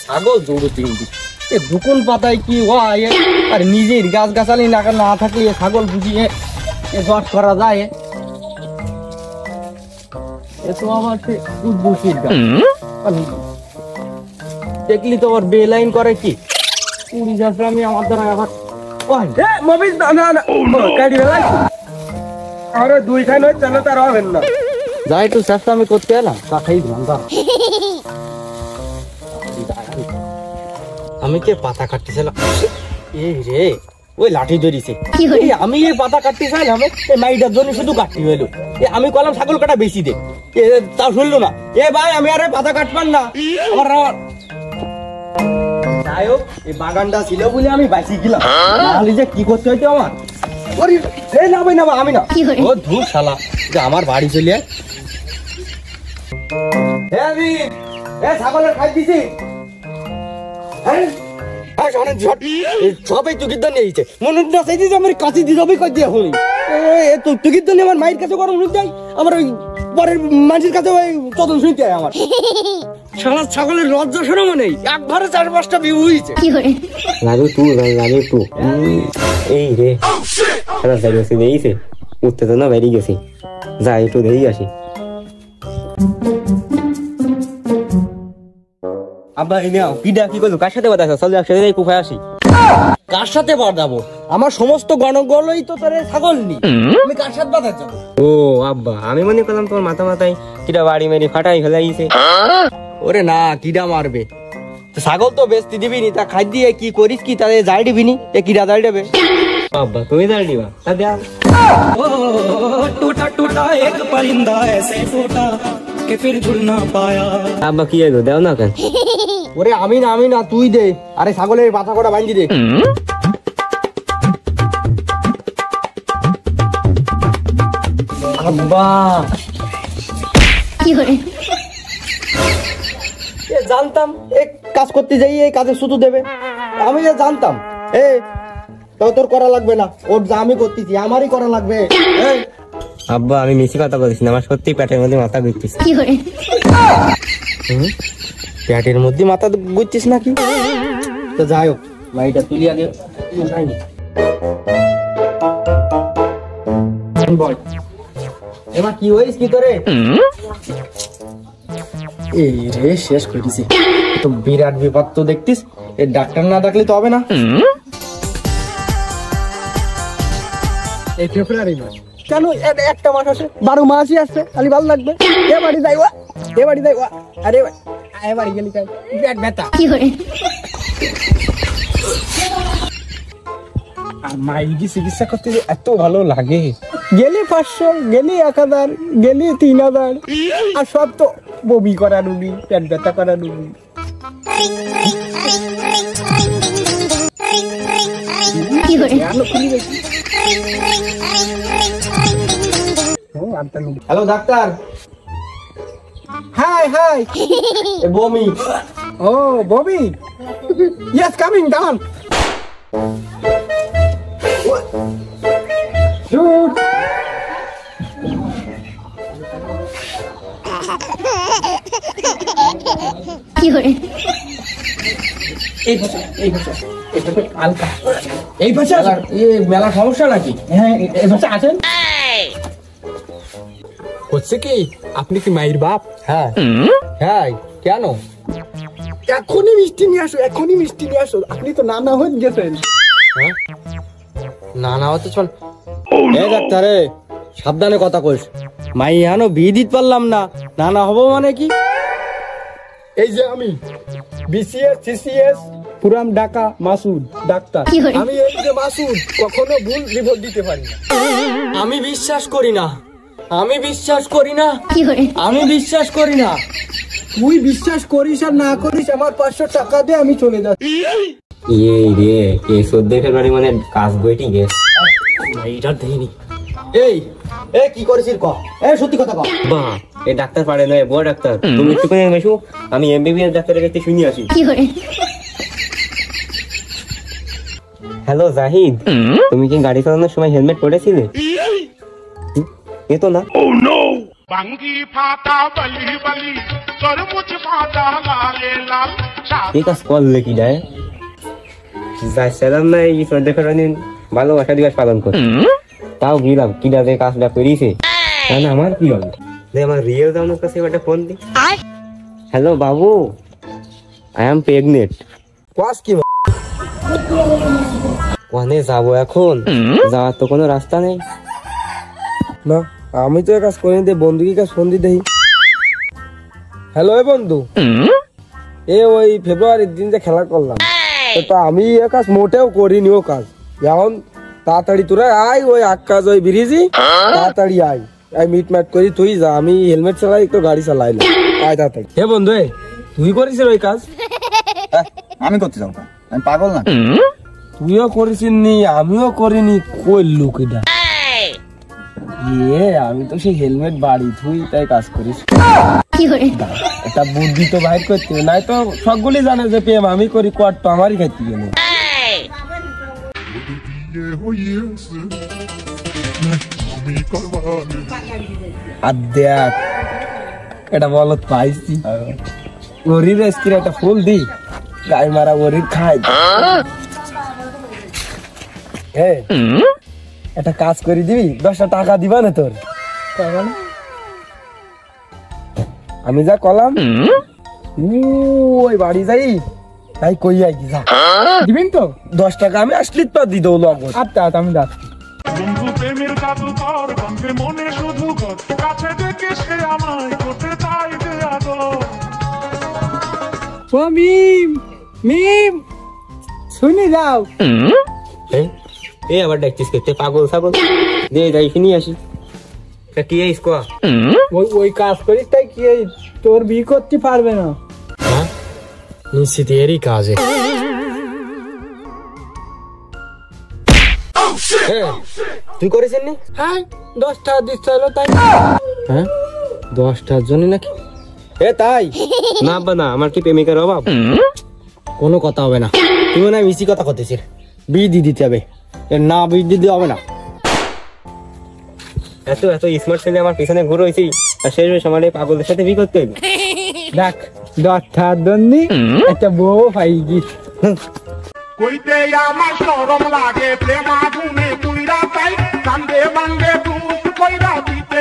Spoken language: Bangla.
ছাগল জোড়ো তিনটি এ দুকুন পাতায় কি হয় আর নিজের গাছ গাছালি না থাকলে ছাগল বুঝিয়ে জট করা যায় এ তো আমার উদ্বুষিত গাছ দেখলি তো আবার বেলাইন করে কি পুরি যাচ্ছে আমি আমার দ্বারা আবার মোবিল না কাটি বেলাই আরে দুই খান হয়ে চলে তার হবেন না যাই একটু চেষ্টা আমি করতে এলাম তা খাই দিলাম আমি কে পাতা কাটতেছিলাম এই রে ওই লাঠি ধরিছে আমি এই পাতা কাটতেছিলাম এই মাইটার জন্য শুধু কাটতে হইলো আমি কলাম ছাগল কাটা বেশি দে তা শুনলো না এ ভাই আমি আরে পাতা কাটবার না আমার যাই হোক এই বাগানটা ছিল বলে আমি বাঁচি গেলাম তাহলে যে কি করতে হইতো আমার আমি না ও ধুর শালা যে আমার বাড়ি চলে ছাগলের খাই দিছি সবাই তুকির নিয়েছে মনে চাইছে আমার কাছে দিয়ে যাবে কই দিয়ে হই তুকির দান আমার মায়ের কাছে গরম শুনতে আমার ওই পরের মানুষের কাছে ওই চতন শুনতে হয় আমার সারা ছাগলের লজ্জা শরম নেই একবারে 4-5টা বিউ হয়েছে লাগু তু এই রে সারা সাইড আছে দেইছে উঠতে তো না বেরিয়ে গেছি যাই একটু দেই আসি আব্বা এই নাও কি ডাকি কইলো কার সাথে বাদাছ চল একসাথে যাই কুফায় আসি কার সাথে বাদাবো আমার সমস্ত গণগলই তো তোরে ছাগল নি আমি কার সাথে বাদাছ যাব ও আব্বা আমি মনে করলাম তোর মাথায় কিটা বাড়ি মেরে ফাটাই ফেলাইছে ওরে না কিডা মারবে ছাগল তো বেচতে দিবি নি তা খাই দিয়ে কি করিস কি তাদের যাই দিবি নি এ কিডা যাই দেবে আব্বা তুমি যাই দিবা তা দেয়া टूटा टूटा एक परिंदा ऐसे टूटा कि फिर जुड़ ना पाया আব্বা কি হলো দাও না কেন ওরে আমি না তুই দে আরে ছাগলের পাতা কটা বাঁধি দে আব্বা কি হরে এ জানতাম এক কাজ করতে যাই এই কাজের সুতো দেবে আমি যে জানতাম তোর করা লাগবে না ওর যা আমি করতেছি আমারই করা লাগবে আব্বা আমি মিছি কথা বলছি না আমার সত্যি পেটের মধ্যে মাথা ঘুরতেছে কি হরে পেটের মধ্যে মাথা ঘুরছিস নাকি তো যাই হোক মাইটা তুলি আগে এবার কি হইস কি তোরে এই রে শেষ করে দিছি তো বিরাট বিপদ তো দেখতিস এই ডাক্তার না ডাকলে তো হবে না এই ফেব্রুয়ারি মাস কেন একটা মাস আছে 12 মাসই আসছে খালি ভালো লাগবে এ বাড়ি যাইবা আরে এ বাড়ি গেলি কাই পেট ব্যথা কি হরে মাইজি চিকিৎসা করতে এত ভালো লাগে গেলি 500 গেলি 1000 গেলি 3000 আর সব তো বমি করা রুগী পেট ব্যথা করা রুগী কি হরে হ্যালো ডাক্তার হাই বমি ও বমি ইয়েস কামিং ডাউন শুট কি হরে এই ভাষা মেলা সমস্যা নাকি হ্যাঁ এই ভাষা আছেন হচ্ছে কি আপনি কি মায়ের বাপ হ্যাঁ কেন এখনই মিষ্টি নিয়ে আসো আপনি তো নানা হয়ে গেছেন নানা হতে চল ডাক্তারে সাবধানে কথা কইস মাই এখনো বিয়ে দিতে পারলাম না নানা হবো মানে কি এই যে আমি বিসিএস সিসিএস পুরাম ঢাকা মাসুদ ডাক্তার আমি এই যে মাসুদ কখনো ভুল রিপোর্ট দিতে পারি না আমি বিশ্বাস করি না তুই বিশ্বাস করিস আর না করিস আমার 500 টাকা দে আমি চলে যাচ্ছি এই রে এই 14 ফেব্রুয়ারি মানে কাজ বইটি গেছে এইটা দেইনি এই কি করিস ক সত্যি কথা ক বাহ এই ডাক্তার পারে না বড় ডাক্তার তুমি একটু করে মেশো আমি এমবিবিএস ডাক্তারের কাছে শুনি আসি কি হরে হ্যালো জাহিদ তুমি কি গাড়ি চালানোর সময় হেলমেট পরেছিলে এ তো না ও নো বাঙ্গি ফাটা বলি বলি তরমুজ ফাটা লালে লাল এই কাজ করলে কি যায় যাচ্ছিলাম না এই চোদ্দ দিন ভালোবাসা দিবস পালন করে তাও গেলাম কিনা যে কাজটা করিছে না আমার কি হবে আমার রিয়েল দামের কাছে একটা phone the hello Babu I am pregnant কোয়াস কি ওখানে যাবো এখন যাওয়ার তো কোনো রাস্তা নেই না আমি তো এ কাজ করিনি দে বন্ধু কি কাজ ফোন দি দেই হ্যালো এ বন্ধু এ ওই ফেব্রুয়ারির দিন যে খেলা করলাম তো আমি এ কাজ মোটেও করিনি ও কাজ এখন তাড়াতাড়ি তোরা আয় ওই আকাশ ওই ব্রিজি তাড়াতাড়ি আয় আই মিট ম্যাট করি তুই যা আমি হেলমেট চালাই একটু গাড়ি চালাই না আয় তাড়াতাড়ি হে বন্ধু এ তুই করিস ওই কাজ আমি করতে যাবো আমি পাগল না তুইও করিস নি আমিও করিনি কই লোক এটা আমি তো সেই হেলমেট বাড়ি তুই তাই কাজ করিস এটা বুদ্ধি তো বাইর করতে হবে, নাই তো সবগুলি জানে যে প্রেম আমি করি কোয়াট তো আমারই খাইতে গেলে আর দেখ এটা বলত পাইছি ওরির স্কিন একটা ফুল দি গাই মারা ওরির খাই হ্যাঁ একটা কাজ করে দিবি 10টা টাকা দিবা না তোর আমি যা কলাম ওই বাড়ি যাই তাই কই আই যা দিবেন তো 10 টাকা আমি আসলি তো দি দেবো লগদ আচ্ছা আমি যাচ্ছি বন্ধু প্রেমের জাদু কর বন্ধে মনে শুধু কর কাছে দেখে সে আমায় করতে চাই দে আগো ও মিম মিম শুনি যাও এই আবার ডাকছিস করতে পাগল ছাগল দে যাই শুনি আসি তা কি আইস কোয়া ওই কাজ করিস তাই কি তোর বিয়ে করতে পারবে না হ্যাঁ নিশ্চিত এরই কাজে তুই করেছেন নি হ্যাঁ 10 টাকা দিতে হলো তাই হ্যাঁ 10 টাকার জন্য নাকি এ তাই না বা না আমার কি প্রেমিকার অভাব কোনো কথা হবে না তুমি না মিছি কথা করতেছিস বিয়ে দিয়ে দিতে হবে না বিয়ে দিতে হবে না এত এত স্মার্ট ছেলে আমার পিছনে ঘুরে হয়েছি আর শেষ সময় পাগলের সাথে বিয়ে করতে হইলো দেখ 10 টাকার জন্য একটা বউ পাই গিস কইতে আমার শরম লাগে প্রেম আগুনে পুইরা চাই কান্দে মান্দে তুই কইরা দিতে